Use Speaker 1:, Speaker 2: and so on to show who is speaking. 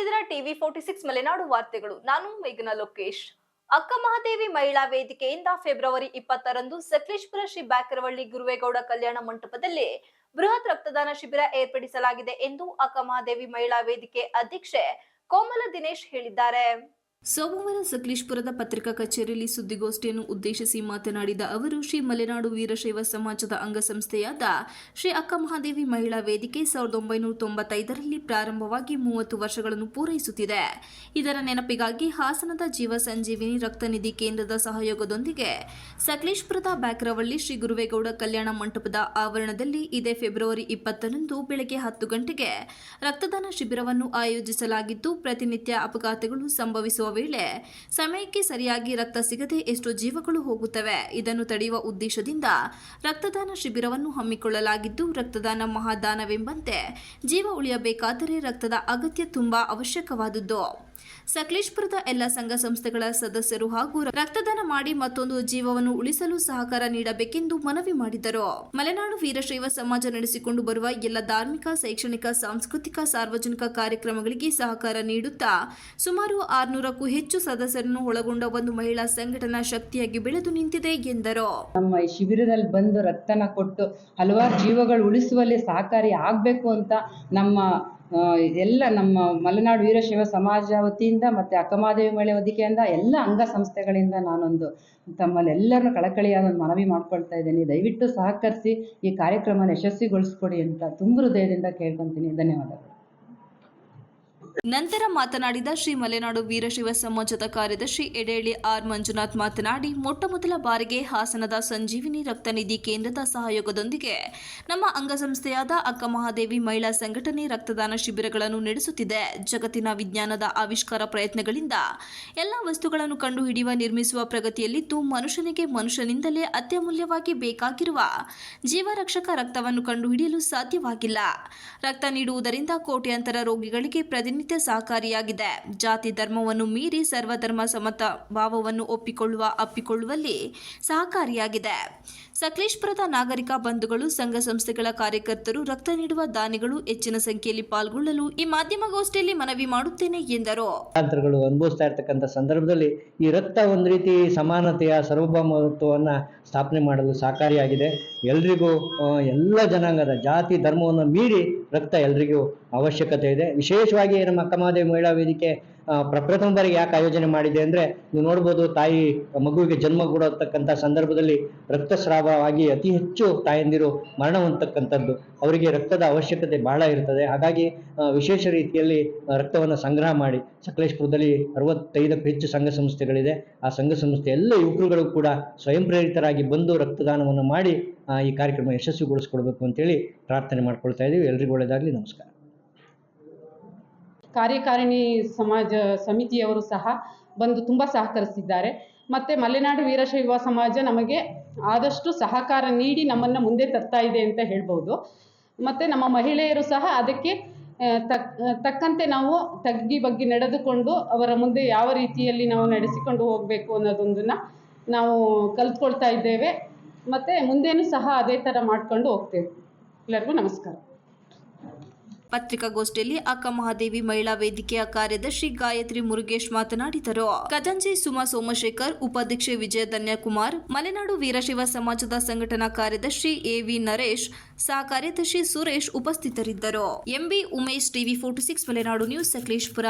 Speaker 1: ನೋಡ್ತಿದ್ದೀರಾ ಟಿವಿ 46 ಮಲೆನಾಡು ವಾರ್ತೆಗಳು. ನಾನು ಮೇಘನಾ ಲೋಕೇಶ್. ಅಕ್ಕ ಮಹಾದೇವಿ ಮಹಿಳಾ ವೇದಿಕೆಯಿಂದ ಫೆಬ್ರವರಿ 20ರಂದು ಸಕಲೇಶಪುರ ಶ್ರೀ ಬ್ಯಾಕರವಳ್ಳಿ ಗುರುವೇಗೌಡ ಕಲ್ಯಾಣ ಮಂಟಪದಲ್ಲಿ ಬೃಹತ್ ರಕ್ತದಾನ ಶಿಬಿರ ಏರ್ಪಡಿಸಲಾಗಿದೆ ಎಂದು ಅಕ್ಕ ಮಹಾದೇವಿ ಮಹಿಳಾ ವೇದಿಕೆ ಅಧ್ಯಕ್ಷೆ ಕೋಮಲ ದಿನೇಶ್ ಹೇಳಿದ್ದಾರೆ. ಸೋಮವಾರ ಸಕಲೇಶಪುರದ ಪತ್ರಿಕಾ ಕಚೇರಿಯಲ್ಲಿ ಸುದ್ದಿಗೋಷ್ಠಿಯನ್ನು ಉದ್ದೇಶಿಸಿ ಮಾತನಾಡಿದ ಅವರು, ಶ್ರೀ ಮಲೆನಾಡು ವೀರಶೈವ ಸಮಾಜದ ಅಂಗಸಂಸ್ಥೆಯಾದ ಶ್ರೀ ಅಕ್ಕ ಮಹಾದೇವಿ ಮಹಿಳಾ ವೇದಿಕೆ 1995ರಲ್ಲಿ ಪ್ರಾರಂಭವಾಗಿ 30 ವರ್ಷಗಳನ್ನು ಪೂರೈಸುತ್ತಿದೆ. ಇದರ ನೆನಪಿಗಾಗಿ ಹಾಸನದ ಜೀವ ಸಂಜೀವಿನಿ ರಕ್ತನಿಧಿ ಕೇಂದ್ರದ ಸಹಯೋಗದೊಂದಿಗೆ ಸಕಲೇಶಪುರದ ಬ್ಯಾಕರವಳ್ಳಿ ಶ್ರೀ ಗುರುವೇಗೌಡ ಕಲ್ಯಾಣ ಮಂಟಪದ ಆವರಣದಲ್ಲಿ ಇದೇ ಫೆಬ್ರವರಿ 20ರಂದು ಬೆಳಗ್ಗೆ 10 ಗಂಟೆಗೆ ರಕ್ತದಾನ ಶಿಬಿರವನ್ನು ಆಯೋಜಿಸಲಾಗಿದ್ದು, ಪ್ರತಿನಿತ್ಯ ಅಪಘಾತಗಳು ಸಂಭವಿಸುವ ವೇಳೆ ಸಮಯಕ್ಕೆ ಸರಿಯಾಗಿ ರಕ್ತ ಸಿಗದೆ ಎಷ್ಟೋ ಜೀವಗಳು ಹೋಗುತ್ತವೆ. ಇದನ್ನು ತಡೆಯುವ ಉದ್ದೇಶದಿಂದ ರಕ್ತದಾನ ಶಿಬಿರವನ್ನು ಹಮ್ಮಿಕೊಳ್ಳಲಾಗಿದ್ದು, ರಕ್ತದಾನ ಮಹಾದಾನವೆಂಬಂತೆ ಜೀವ ಉಳಿಯಬೇಕಾದರೆ ರಕ್ತದ ಅಗತ್ಯ ತುಂಬಾ ಅವಶ್ಯಕವಾದುದು. ಸಕಲೇಶಪುರದ ಎಲ್ಲ ಸಂಘ ಸಂಸ್ಥೆಗಳ ಸದಸ್ಯರು ಹಾಗೂ ರಕ್ತದಾನ ಮಾಡಿ ಮತ್ತೊಂದು ಜೀವವನ್ನು ಉಳಿಸಲು ಸಹಕಾರ ನೀಡಬೇಕೆಂದು ಮನವಿ ಮಾಡಿದರು. ಮಲೆನಾಡು ವೀರಶೈವ ಸಮಾಜ ನಡೆಸಿಕೊಂಡು ಬರುವ ಎಲ್ಲ ಧಾರ್ಮಿಕ, ಶೈಕ್ಷಣಿಕ, ಸಾಂಸ್ಕೃತಿಕ, ಸಾರ್ವಜನಿಕ ಕಾರ್ಯಕ್ರಮಗಳಿಗೆ ಸಹಕಾರ ನೀಡುತ್ತಾ ಸುಮಾರು 600ಕ್ಕೂ ಹೆಚ್ಚು ಸದಸ್ಯರನ್ನು ಒಳಗೊಂಡ ಒಂದು ಮಹಿಳಾ ಸಂಘಟನಾ ಶಕ್ತಿಯಾಗಿ ಬೆಳೆದು ನಿಂತಿದೆ ಎಂದರು.
Speaker 2: ನಮ್ಮ ಈ ಶಿಬಿರದಲ್ಲಿ ಬಂದು ರಕ್ತನ ಕೊಟ್ಟು ಹಲವಾರು ಜೀವಗಳು ಉಳಿಸುವಲ್ಲಿ ಸಹಕಾರಿ ಆಗಬೇಕು ಅಂತ ನಮ್ಮ ಮಲೆನಾಡು ವೀರಶೈವ ಸಮಾಜ ವತಿಯಿಂದ ಮತ್ತು ಅಕ್ಕಮಹಾದೇವಿ ಮಹಿಳಾ ವೇದಿಕೆಯಿಂದ ಎಲ್ಲ ಅಂಗ ಸಂಸ್ಥೆಗಳಿಂದ ನಾನೊಂದು ತಮ್ಮಲ್ಲೆಲ್ಲರನ್ನು ಕಳಕಳಿಯಾದ ಒಂದು ಮನವಿ ಮಾಡ್ಕೊಳ್ತಾ ಇದ್ದೀನಿ. ದಯವಿಟ್ಟು ಸಹಕರಿಸಿ ಈ ಕಾರ್ಯಕ್ರಮನ ಯಶಸ್ವಿಗೊಳಿಸ್ಕೊಡಿ ಅಂತ ತುಂಬ ಹೃದಯದಿಂದ ಕೇಳ್ಕೊತೀನಿ. ಧನ್ಯವಾದಗಳು.
Speaker 1: ನಂತರ ಮಾತನಾಡಿದ ಶ್ರೀ ಮಲೆನಾಡು ವೀರಶೈವ ಸಮಾಜದ ಕಾರ್ಯದರ್ಶಿ ಎಡೇಳಿ ಆರ್ ಮಂಜುನಾಥ್ ಮಾತನಾಡಿ, ಮೊಟ್ಟಮೊದಲ ಬಾರಿಗೆ ಹಾಸನದ ಸಂಜೀವಿನಿ ರಕ್ತನಿಧಿ ಕೇಂದ್ರದ ಸಹಯೋಗದೊಂದಿಗೆ ನಮ್ಮ ಅಂಗಸಂಸ್ಥೆಯಾದ ಅಕ್ಕ ಮಹಾದೇವಿ ಮಹಿಳಾ ಸಂಘಟನೆ ರಕ್ತದಾನ ಶಿಬಿರಗಳನ್ನು ನಡೆಸುತ್ತಿದೆ. ಜಗತ್ತಿನ ವಿಜ್ಞಾನದ ಆವಿಷ್ಕಾರ ಪ್ರಯತ್ನಗಳಿಂದ ಎಲ್ಲ ವಸ್ತುಗಳನ್ನು ಕಂಡುಹಿಡಿಯುವ ನಿರ್ಮಿಸುವ ಪ್ರಗತಿಯಲ್ಲಿದ್ದು, ಮನುಷ್ಯನಿಗೆ ಮನುಷ್ಯನಿಂದಲೇ ಅತ್ಯಮೂಲ್ಯವಾಗಿ ಬೇಕಾಗಿರುವ ಜೀವರಕ್ಷಕ ರಕ್ತವನ್ನು ಕಂಡುಹಿಡಿಯಲು ಸಾಧ್ಯವಾಗಿಲ್ಲ. ರಕ್ತ ನೀಡುವುದರಿಂದ ಕೋಟ್ಯಾಂತರ ರೋಗಿಗಳಿಗೆ ಪ್ರತಿನಿತ್ಯ ಸಹಕಾರಿಯಾಗಿದೆ. ಜಾತಿ ಧರ್ಮವನ್ನು ಮೀರಿ ಸರ್ವಧರ್ಮ ಸಮತ ಭಾವವನ್ನು ಅಪ್ಪಿಕೊಳ್ಳುವಲ್ಲಿ ಸಹಕಾರಿಯಾಗಿದೆ. ಸಕಲೇಶಪುರದ ನಾಗರಿಕ ಬಂಧುಗಳು, ಸಂಘ ಸಂಸ್ಥೆಗಳ ಕಾರ್ಯಕರ್ತರು, ರಕ್ತ ನೀಡುವ ದಾನಿಗಳು ಹೆಚ್ಚಿನ ಸಂಖ್ಯೆಯಲ್ಲಿ ಪಾಲ್ಗೊಳ್ಳಲು ಈ ಮಾಧ್ಯಮಗೋಷ್ಠಿಯಲ್ಲಿ ಮನವಿ ಮಾಡುತ್ತೇನೆ ಎಂದರು.
Speaker 3: ಅನುಭವಿಸ್ತಾ ಇರತಕ್ಕಂಥ ಸಂದರ್ಭದಲ್ಲಿ ಈ ರಕ್ತ ಒಂದು ರೀತಿ ಸಮಾನತೆಯ ಸಾರ್ವಭೌಮತ್ವವನ್ನು ಸ್ಥಾಪನೆ ಮಾಡಲು ಸಹಕಾರಿಯಾಗಿದೆ. ಎಲ್ರಿಗೂ ಎಲ್ಲ ಜನಾಂಗದ ಜಾತಿ ಧರ್ಮವನ್ನು ಮೀರಿ ರಕ್ತ ಎಲ್ರಿಗೂ ಅವಶ್ಯಕತೆ ಇದೆ. ವಿಶೇಷವಾಗಿ ನಮ್ಮ ಅಕ್ಕ ಮಹಾದೇವಿ ಮಹಿಳಾ ವೇದಿಕೆ ಪ್ರಪ್ರಥಮ ಬಾರಿಗೆ ಯಾಕೆ ಆಯೋಜನೆ ಮಾಡಿದೆ ಅಂದರೆ, ನೀವು ನೋಡ್ಬೋದು, ತಾಯಿ ಮಗುವಿಗೆ ಜನ್ಮ ಕೊಡತಕ್ಕಂಥ ಸಂದರ್ಭದಲ್ಲಿ ರಕ್ತಸ್ರಾವವಾಗಿ ಅತಿ ಹೆಚ್ಚು ತಾಯಂದಿರು ಮರಣ ಹೊಂದತಕ್ಕಂಥದ್ದು. ಅವರಿಗೆ ರಕ್ತದ ಅವಶ್ಯಕತೆ ಬಹಳ ಇರ್ತದೆ. ಹಾಗಾಗಿ ವಿಶೇಷ ರೀತಿಯಲ್ಲಿ ರಕ್ತವನ್ನು ಸಂಗ್ರಹ ಮಾಡಿ ಸಕಲೇಶಪುರದಲ್ಲಿ 65ಕ್ಕೂ ಹೆಚ್ಚು ಸಂಘ ಸಂಸ್ಥೆಗಳಿದೆ. ಆ ಸಂಘ ಸಂಸ್ಥೆ ಎಲ್ಲ ಯುವಕರುಗಳು ಕೂಡ ಸ್ವಯಂ ಪ್ರೇರಿತರಾಗಿ ಬಂದು ರಕ್ತದಾನವನ್ನು ಮಾಡಿ ಈ ಕಾರ್ಯಕ್ರಮ ಯಶಸ್ವಿಗೊಳಿಸ್ಕೊಡ್ಬೇಕು ಅಂತೇಳಿ ಪ್ರಾರ್ಥನೆ ಮಾಡ್ಕೊಳ್ತಾ ಇದ್ದೀವಿ. ಎಲ್ರಿಗೂ ಒಳ್ಳೆಯದಾಗಲಿ. ನಮಸ್ಕಾರ.
Speaker 2: ಕಾರ್ಯಕಾರಿಣಿ ಸಮಾಜ ಸಮಿತಿಯವರು ಸಹ ಬಂದು ತುಂಬ ಸಹಕರಿಸಿದ್ದಾರೆ. ಮತ್ತು ಮಲೆನಾಡು ವೀರಶೈವ ಸಮಾಜ ನಮಗೆ ಆದಷ್ಟು ಸಹಕಾರ ನೀಡಿ ನಮ್ಮನ್ನು ಮುಂದೆ ತರ್ತಾ ಇದೆ ಅಂತ ಹೇಳ್ಬೋದು. ಮತ್ತು ನಮ್ಮ ಮಹಿಳೆಯರು ಸಹ ಅದಕ್ಕೆ ತಕ್ಕಂತೆ ನಾವು ತಗ್ಗಿ ಬಗ್ಗಿ ನಡೆದುಕೊಂಡು ಅವರ ಮುಂದೆ ಯಾವ ರೀತಿಯಲ್ಲಿ ನಾವು ನಡೆಸಿಕೊಂಡು ಹೋಗಬೇಕು ಅನ್ನೋದೊಂದನ್ನು ನಾವು ಕಲ್ತ್ಕೊಳ್ತಾ ಇದ್ದೇವೆ. ಮತ್ತು ಮುಂದೇನೂ ಸಹ ಅದೇ ಥರ ಮಾಡ್ಕೊಂಡು ಹೋಗ್ತೇವೆ. ಎಲ್ಲರಿಗೂ ನಮಸ್ಕಾರ.
Speaker 1: ಪತ್ರಿಕಾಗೋಷ್ಠಿಯಲ್ಲಿ ಅಕ್ಕ ಮಹಾದೇವಿ ಮಹಿಳಾ ವೇದಿಕೆಯ ಕಾರ್ಯದರ್ಶಿ ಗಾಯತ್ರಿ ಮುರುಗೇಶ್ ಮಾತನಾಡಿದರು. ಖಜಾಂಚಿ ಸುಮಾ ಸೋಮಶೇಖರ್, ಉಪಾಧ್ಯಕ್ಷೆ ವಿಜಯ ಧನ್ಯಕುಮಾರ್, ಮಲೆನಾಡು ವೀರಶೈವ ಸಮಾಜದ ಸಂಘಟನಾ ಕಾರ್ಯದರ್ಶಿ ಎವಿ ನರೇಶ್, ಸಹ ಕಾರ್ಯದರ್ಶಿ ಸುರೇಶ್ ಉಪಸ್ಥಿತರಿದ್ದರು. MB Umesh, TV 46 Malenadu news, Sakleshpur.